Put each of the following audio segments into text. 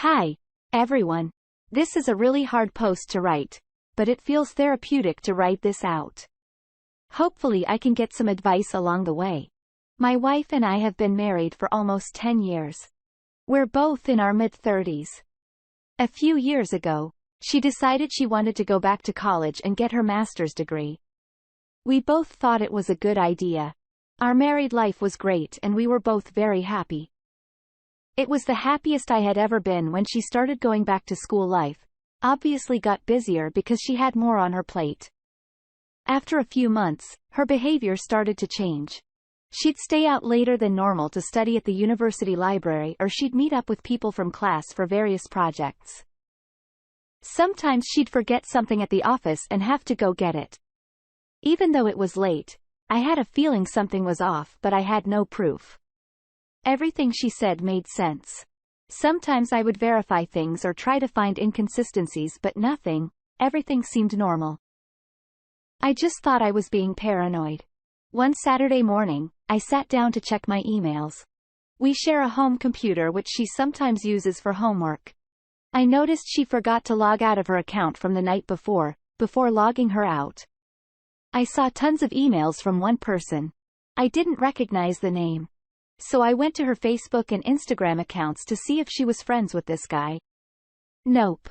Hi, everyone. This is a really hard post to write, but it feels therapeutic to write this out. Hopefully I can get some advice along the way. My wife and I have been married for almost 10 years. We're both in our mid-30s. A few years ago, she decided she wanted to go back to college and get her master's degree. We both thought it was a good idea. Our married life was great and we were both very happy. It was the happiest I had ever been when she started going back to school. Life obviously got busier because she had more on her plate. After a few months, her behavior started to change. She'd stay out later than normal to study at the university library, or she'd meet up with people from class for various projects. Sometimes she'd forget something at the office and have to go get it. Even though it was late, I had a feeling something was off, but I had no proof. Everything she said made sense. Sometimes I would verify things or try to find inconsistencies, but nothing. Everything seemed normal. I just thought I was being paranoid. One Saturday morning, I sat down to check my emails. We share a home computer which she sometimes uses for homework. I noticed she forgot to log out of her account from the night before logging her out. I saw tons of emails from one person. I didn't recognize the name. So I went to her Facebook and Instagram accounts to see if she was friends with this guy. Nope.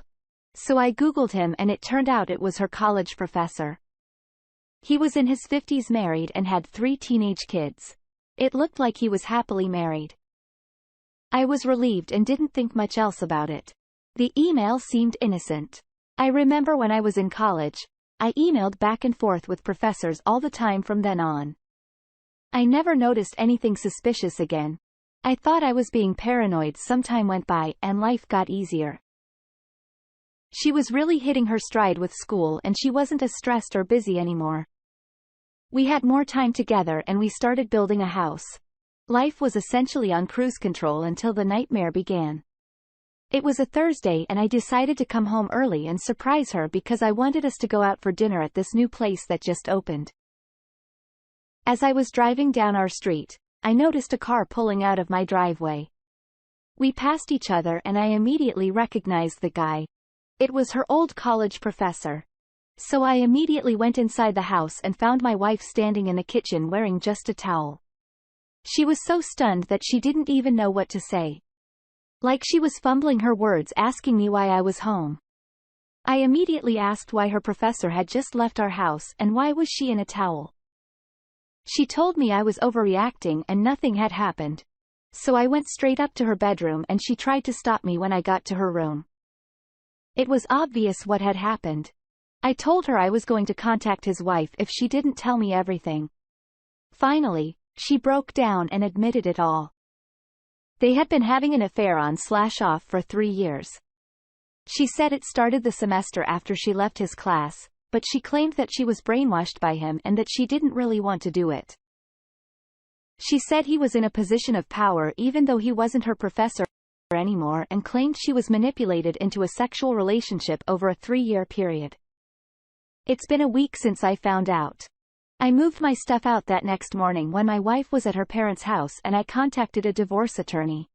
So I Googled him and it turned out it was her college professor. He was in his 50s, married, and had 3 teenage kids. It looked like he was happily married. I was relieved and didn't think much else about it. The email seemed innocent. I remember when I was in college, I emailed back and forth with professors all the time from then on. I never noticed anything suspicious again. I thought I was being paranoid. Some time went by and life got easier. She was really hitting her stride with school and she wasn't as stressed or busy anymore. We had more time together and we started building a house. Life was essentially on cruise control until the nightmare began. It was a Thursday and I decided to come home early and surprise her because I wanted us to go out for dinner at this new place that just opened. As I was driving down our street, I noticed a car pulling out of my driveway. We passed each other and I immediately recognized the guy. It was her old college professor. So I immediately went inside the house and found my wife standing in the kitchen wearing just a towel. She was so stunned that she didn't even know what to say. Like she was fumbling her words, asking me why I was home. I immediately asked why her professor had just left our house and why was she in a towel. She told me I was overreacting and nothing had happened. So I went straight up to her bedroom and she tried to stop me when I got to her room. It was obvious what had happened. I told her I was going to contact his wife if she didn't tell me everything. Finally, she broke down and admitted it all. They had been having an affair on/off for 3 years. She said it started the semester after she left his class, but she claimed that she was brainwashed by him and that she didn't really want to do it. She said he was in a position of power even though he wasn't her professor anymore, and claimed she was manipulated into a sexual relationship over a 3-year period. It's been a week since I found out. I moved my stuff out that next morning when my wife was at her parents' house and I contacted a divorce attorney.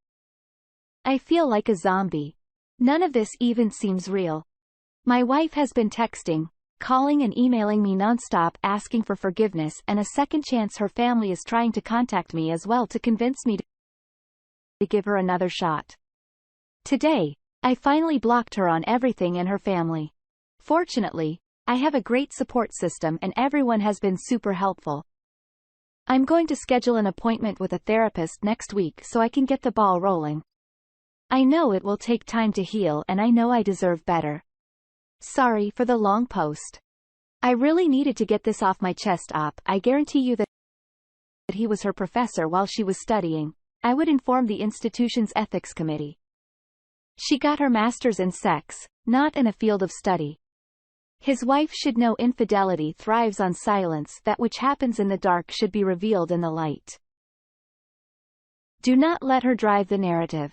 I feel like a zombie. None of this even seems real. My wife has been texting, calling and emailing me nonstop asking for forgiveness and a second chance. Her family is trying to contact me as well to convince me to give her another shot. Today, I finally blocked her on everything and her family. Fortunately, I have a great support system and everyone has been super helpful. I'm going to schedule an appointment with a therapist next week so I can get the ball rolling. I know it will take time to heal and I know I deserve better. Sorry for the long post. I really needed to get this off my chest. I guarantee you that he was her professor while she was studying. I would inform the institution's ethics committee. She got her master's in sex, not in a field of study. His wife should know infidelity thrives on silence. That which happens in the dark should be revealed in the light. Do not let her drive the narrative.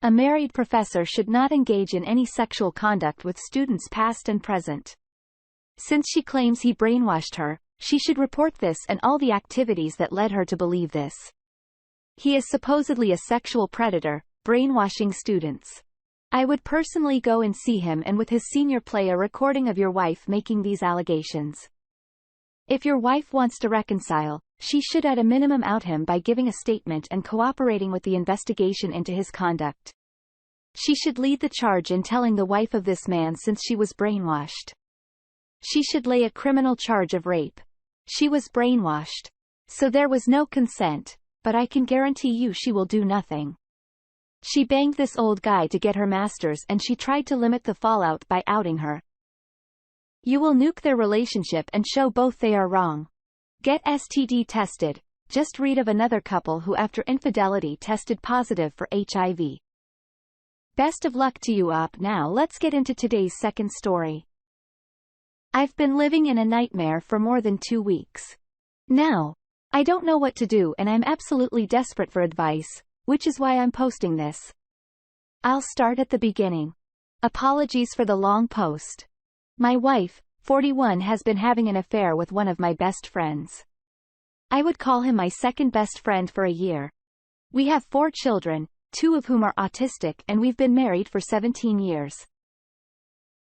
A married professor should not engage in any sexual conduct with students past and present. Since she claims he brainwashed her, she should report this and all the activities that led her to believe this. He is supposedly a sexual predator, brainwashing students. I would personally go and see him and with his senior play a recording of your wife making these allegations. If your wife wants to reconcile, she should at a minimum out him by giving a statement and cooperating with the investigation into his conduct. She should lead the charge in telling the wife of this man since she was brainwashed. She should lay a criminal charge of rape. She was brainwashed. So there was no consent, but I can guarantee you she will do nothing. She banged this old guy to get her master's and she tried to limit the fallout by outing her. You will nuke their relationship and show both they are wrong. Get STD tested. Just read of another couple who after infidelity tested positive for HIV. Best of luck to you up. Now let's get into today's second story. I've been living in a nightmare for more than 2 weeks. Now, I don't know what to do and I'm absolutely desperate for advice, which is why I'm posting this. I'll start at the beginning. Apologies for the long post. My wife, 41, has been having an affair with one of my best friends. I would call him my second best friend for a year. We have 4 children, 2 of whom are autistic, and we've been married for 17 years.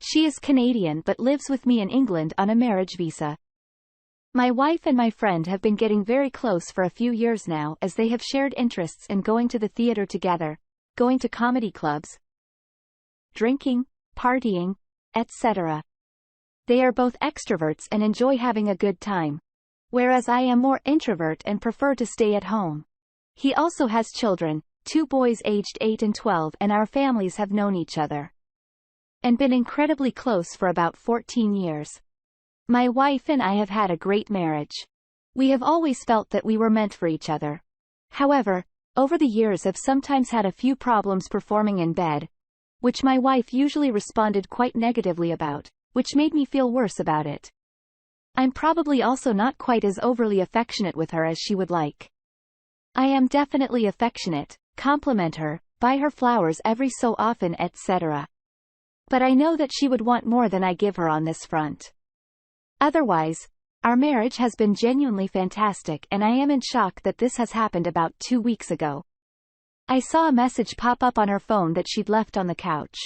She is Canadian but lives with me in England on a marriage visa. My wife and my friend have been getting very close for a few years now as they have shared interests in going to the theater together, going to comedy clubs, drinking, partying, etc. They are both extroverts and enjoy having a good time, whereas I am more introvert and prefer to stay at home. He also has children, 2 boys aged 8 and 12, and our families have known each other and been incredibly close for about 14 years. My wife and I have had a great marriage. We have always felt that we were meant for each other. However, over the years have sometimes had a few problems performing in bed, which my wife usually responded quite negatively about, which made me feel worse about it. I'm probably also not quite as overly affectionate with her as she would like. I am definitely affectionate, compliment her, buy her flowers every so often, etc. But I know that she would want more than I give her on this front. Otherwise, our marriage has been genuinely fantastic and I am in shock that this has happened about 2 weeks ago. I saw a message pop up on her phone that she'd left on the couch.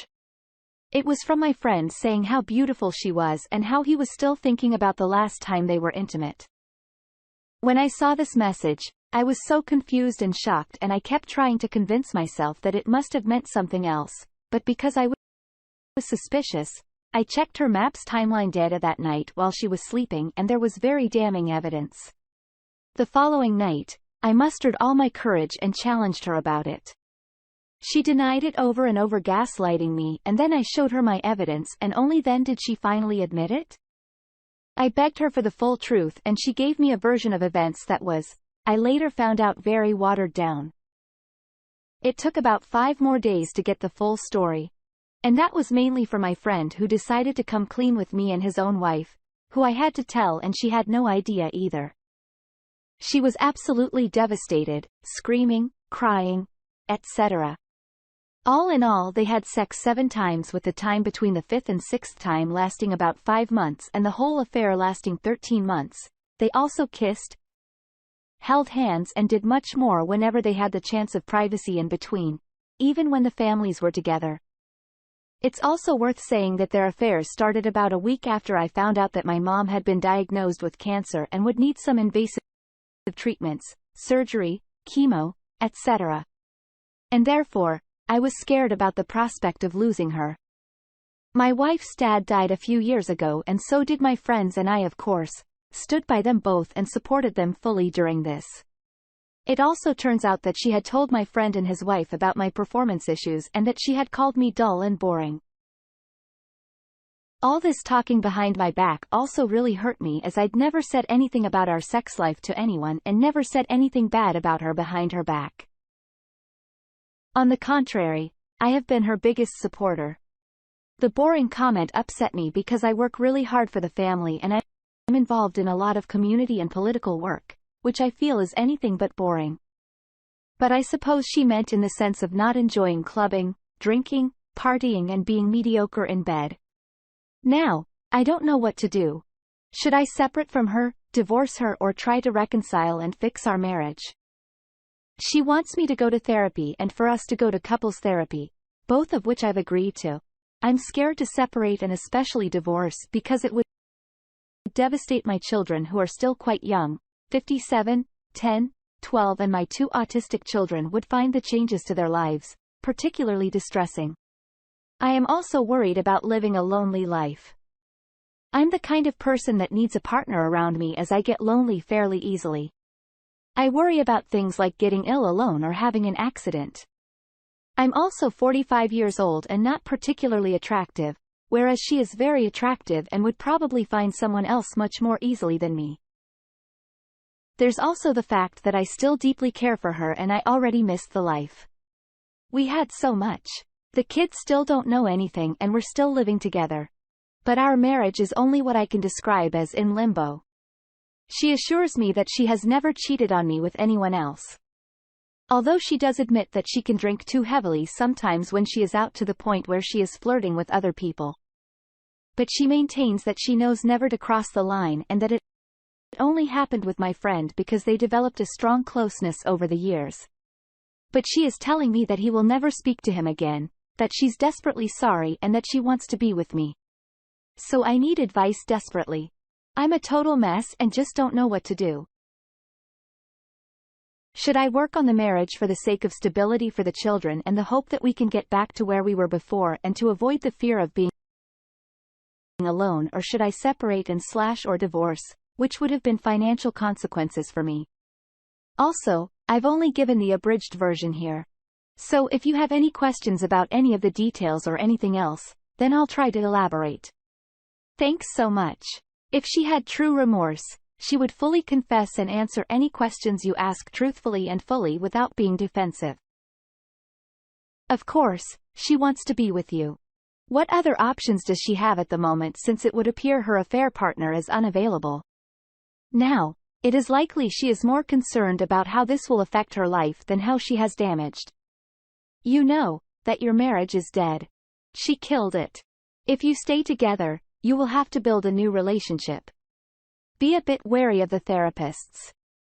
It was from my friend saying how beautiful she was and how he was still thinking about the last time they were intimate. When I saw this message, I was so confused and shocked and I kept trying to convince myself that it must have meant something else, but because I was suspicious, I checked her Maps timeline data that night while she was sleeping and there was very damning evidence. The following night, I mustered all my courage and challenged her about it. She denied it over and over, gaslighting me, and then I showed her my evidence and only then did she finally admit it. I begged her for the full truth and she gave me a version of events that was, I later found out, very watered down. It took about 5 more days to get the full story. And that was mainly for my friend who decided to come clean with me and his own wife, who I had to tell and she had no idea either. She was absolutely devastated, screaming, crying, etc. All in all, they had sex 7 times, with the time between the 5th and 6th time lasting about 5 months and the whole affair lasting 13 months. They also kissed, held hands and did much more whenever they had the chance of privacy in between, even when the families were together. It's also worth saying that their affair started about a week after I found out that my mom had been diagnosed with cancer and would need some invasive treatments, surgery, chemo, etc. And therefore, I was scared about the prospect of losing her. My wife's dad died a few years ago and so did my friends, and I, of course, stood by them both and supported them fully during this. It also turns out that she had told my friend and his wife about my performance issues and that she had called me dull and boring. All this talking behind my back also really hurt me, as I'd never said anything about our sex life to anyone and never said anything bad about her behind her back. On the contrary, I have been her biggest supporter. The boring comment upset me because I work really hard for the family and I'm involved in a lot of community and political work, which I feel is anything but boring. But I suppose she meant in the sense of not enjoying clubbing, drinking, partying and being mediocre in bed. Now, I don't know what to do. Should I separate from her, divorce her, or try to reconcile and fix our marriage? She wants me to go to therapy and for us to go to couples therapy, both of which I've agreed to. I'm scared to separate and especially divorce because it would devastate my children who are still quite young, 57, 10, 12, and my 2 autistic children would find the changes to their lives particularly distressing. I am also worried about living a lonely life. I'm the kind of person that needs a partner around me as I get lonely fairly easily. I worry about things like getting ill alone or having an accident. I'm also 45 years old and not particularly attractive, whereas she is very attractive and would probably find someone else much more easily than me. There's also the fact that I still deeply care for her and I already miss the life. We had so much. The kids still don't know anything and we're still living together. But our marriage is only what I can describe as in limbo. She assures me that she has never cheated on me with anyone else. Although she does admit that she can drink too heavily sometimes when she is out to the point where she is flirting with other people. But she maintains that she knows never to cross the line and that it only happened with my friend because they developed a strong closeness over the years. But she is telling me that he will never speak to him again, that she's desperately sorry and that she wants to be with me. So I need advice desperately. I'm a total mess and just don't know what to do. Should I work on the marriage for the sake of stability for the children and the hope that we can get back to where we were before and to avoid the fear of being alone, or should I separate and or divorce, which would have been financial consequences for me? Also, I've only given the abridged version here. So if you have any questions about any of the details or anything else, then I'll try to elaborate. Thanks so much. If she had true remorse, she would fully confess and answer any questions you ask truthfully and fully without being defensive. Of course, she wants to be with you. What other options does she have at the moment, since it would appear her affair partner is unavailable? Now, it is likely she is more concerned about how this will affect her life than how she has damaged. You know, that your marriage is dead. She killed it. If you stay together, you will have to build a new relationship. Be a bit wary of the therapists.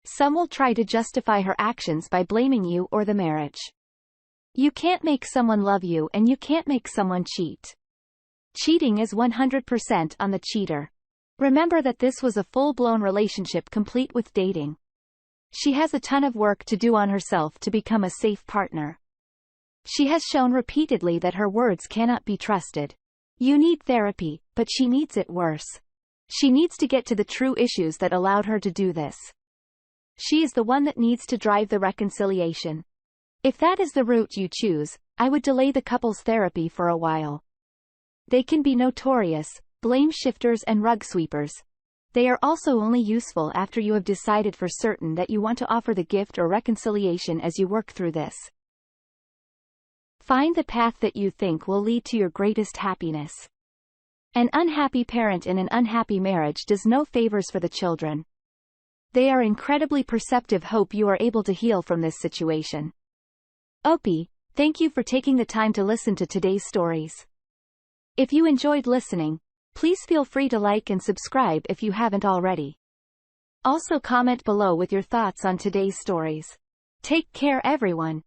Some will try to justify her actions by blaming you or the marriage. You can't make someone love you and you can't make someone cheat. Cheating is 100% on the cheater. Remember that this was a full-blown relationship complete with dating. She has a ton of work to do on herself to become a safe partner. She has shown repeatedly that her words cannot be trusted. You need therapy, but she needs it worse. She needs to get to the true issues that allowed her to do this. She is the one that needs to drive the reconciliation. If that is the route you choose, I would delay the couple's therapy for a while. They can be notorious blame shifters and rug sweepers. They are also only useful after you have decided for certain that you want to offer the gift or reconciliation as you work through this. Find the path that you think will lead to your greatest happiness. An unhappy parent in an unhappy marriage does no favors for the children. They are incredibly perceptive. Hope you are able to heal from this situation. Opie, thank you for taking the time to listen to today's stories. If you enjoyed listening, please feel free to like and subscribe if you haven't already. Also comment below with your thoughts on today's stories. Take care everyone.